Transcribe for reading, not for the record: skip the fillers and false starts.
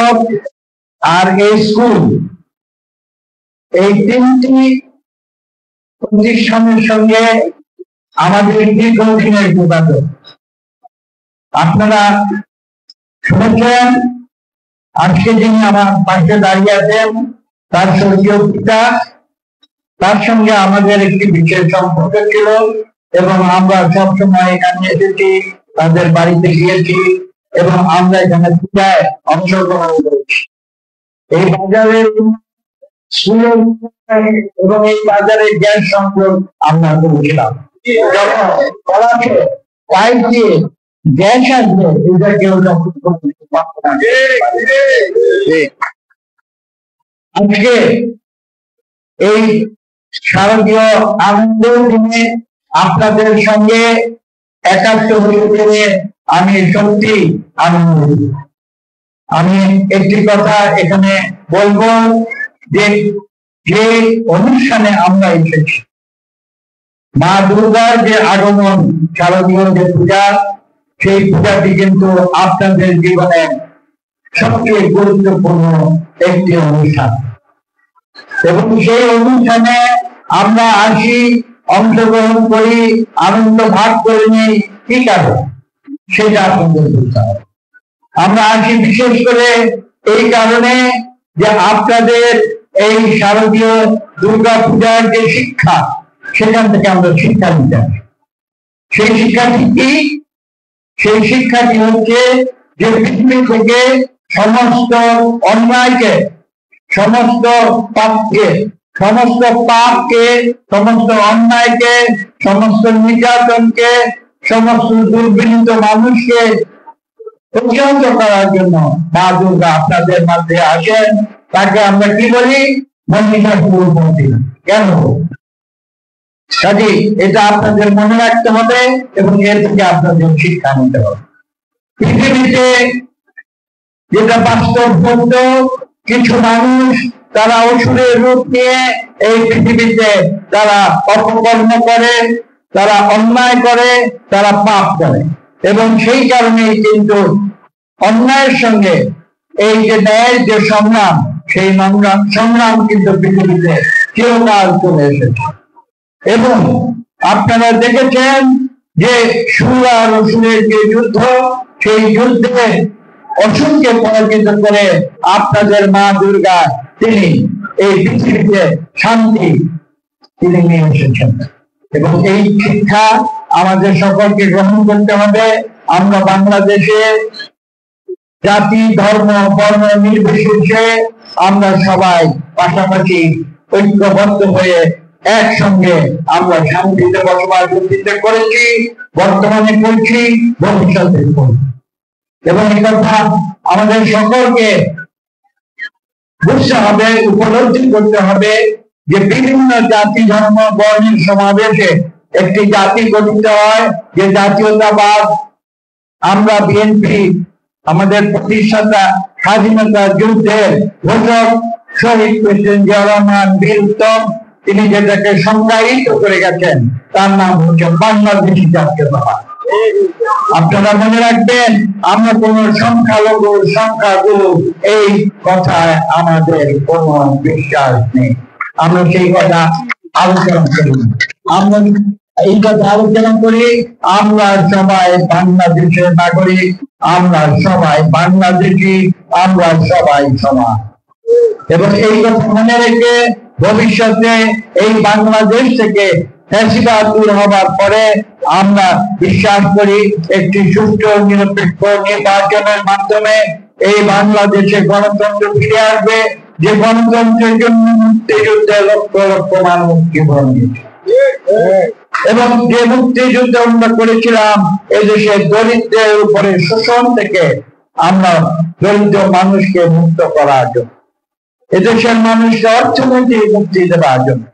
শিক্ষক আর এই স্কুল, এই তিনটি প্রতিষ্ঠানের সঙ্গে আমাদের দীর্ঘদিনের যোগাযোগ। আপনারা শুনেছেন আজকে যিনি আমার পাশে দাঁড়িয়ে আছেন তার স্বর্গীয় পিতা, তার সঙ্গে আমাদের একটি বিশেষ সম্পর্ক ছিল এবং আমরা সবসময় এখানে এসেছি, তাদের বাড়িতে গিয়েছি এবং আমরা এখানে পূজায় অংশগ্রহণ করেছি। এই বাজারের স্কুলের এবং এই বাজারের গ্যাস সংযোগ আমরা করেছিলাম। যখন বলাছে পাইপ দিয়ে গ্যাস আসবে, এটা কেউ আজকে এই শারদীয় আনন্দের দিনে আপনাদের সঙ্গে একাত্ম হয়ে পেরে আমি সত্যি আনন্দিত। আমি একটি কথা এখানে বলবো যে যে অনুষ্ঠানে আমরা এসেছি, মা দুর্গার যে আগমন, শারদীয় যে পূজা, সেই পূজাটি কিন্তু আপনাদের জীবনে সবচেয়ে গুরুত্বপূর্ণ একটি অনুষ্ঠান এবং সেই অনুষ্ঠানে আমরা আসি, অংশগ্রহণ করি, আনন্দ ভাগ করে নিই। কি কারণ সেটা আপনাদের বুঝতে হবে। আমরা আসি বিশেষ করে এই কারণে যে আপনাদের এই শারদীয় দুর্গা পূজার যে শিক্ষা, সেখান থেকে আমরা শিক্ষা নিতে হবে। সেই শিক্ষাটি কি? সেই শিক্ষাটি হচ্ছে যে পৃথিবী থেকে সমস্ত অন্যায়কে, সমস্ত পাপকে, সমস্ত পাপকে, সমস্ত অন্যায়কে, সমস্ত নির্যাতনকে, সমস্ত দুর্বিনীত মানুষকে প্রতিহত করার জন্য মা দুর্গা আপনাদের মধ্যে আসেন। তাকে আমরা কি বলি? মহিষাসুর মর্দিনী। কেন? কাজে এটা আপনাদের মনে রাখতে হবে এবং এর থেকে আপনাদের শিক্ষা নিতে হবে। পৃথিবীতে যেটা বাস্তব সত্য, কিছু মানুষ তারা অসুরের রূপ নিয়ে এই পৃথিবীতে তারা অপকর্ম করে, তারা অন্যায় করে, তারা পাপ করে এবং সেই কারণেই কিন্তু অন্যায়ের সঙ্গে এই যে ন্যায়ের যে সংগ্রাম, সেই সংগ্রাম কিন্তু পৃথিবীতে চিরকাল চলে এসেছে। এবং আপনারা দেখেছেন যে সুর আর অসুরের যে যুদ্ধ, সেই যুদ্ধে অসুরকে পরাজিত করে আপনাদের মা দুর্গা তিনি এই পৃথিবীতে শান্তি তিনি নিয়ে এসেছেন এবং এই শিক্ষা আমাদের সকলকে গ্রহণ করতে হবে। আমরা বাংলাদেশে জাতি, ধর্ম, বর্ণ নির্বিশেষে আমরা সবাই পাশাপাশি ঐক্যবদ্ধ হয়ে একসঙ্গে আমরা শান্তিতে বসবাস করতে করেছি, বর্তমানে করছি, ভবিষ্যতে করব। এবং এই কথা আমাদের সকলকে বুঝতে হবে, উপলব্ধি করতে হবে যে বিভিন্ন জাতি, ধর্ম, বর্ণের সমাবেশে একটি জাতি গঠিত হয়, যে জাতীয়তাবাদ। আমরা বিএনপি আমাদের প্রতিষ্ঠাতা স্বাধীনতা যুদ্ধের ঘোষক শহীদ প্রেসিডেন্ট জিয়াউর রহমান বীর উত্তম, তিনি যেটাকে সংজ্ঞায়িত করে গেছেন তার নাম হচ্ছে বাংলাদেশী জাতীয়তাবাদ। আপনারা মনে রাখবেন, আমরা কোন সংখ্যালঘু, সংখ্যাগুরু এই কথায় আমাদের কোন বিশ্বাস নেই। আমরা সেই কথা আলোচনা করি, আমরা এই কথা আলোচনা করি। আমরা সবাই বাংলাদেশের নাগরিক, আমরা সবাই বাংলাদেশি, আমরা সবাই সমান এবং এই কথা মনে রেখে ভবিষ্যতে এই বাংলাদেশ থেকে ফ্যাসিবাদ দূর হবার পরে আমরা বিশ্বাস করি একটি সুষ্ঠু নিরপেক্ষ নির্বাচনের মাধ্যমে এই বাংলাদেশে গণতন্ত্র ফিরে আসবে, যে গণতন্ত্রের জন্য মুক্তিযুদ্ধে লক্ষ লক্ষ মানুষ জীবন দিয়েছে এবং যে মুক্তিযুদ্ধ আমরা করেছিলাম এদেশের দরিদ্রের উপরে শোষণ থেকে আমরা দরিদ্র মানুষকে মুক্ত করার জন্য, এদেশের মানুষকে অর্থনৈতিক মুক্তি দেওয়ার জন্য।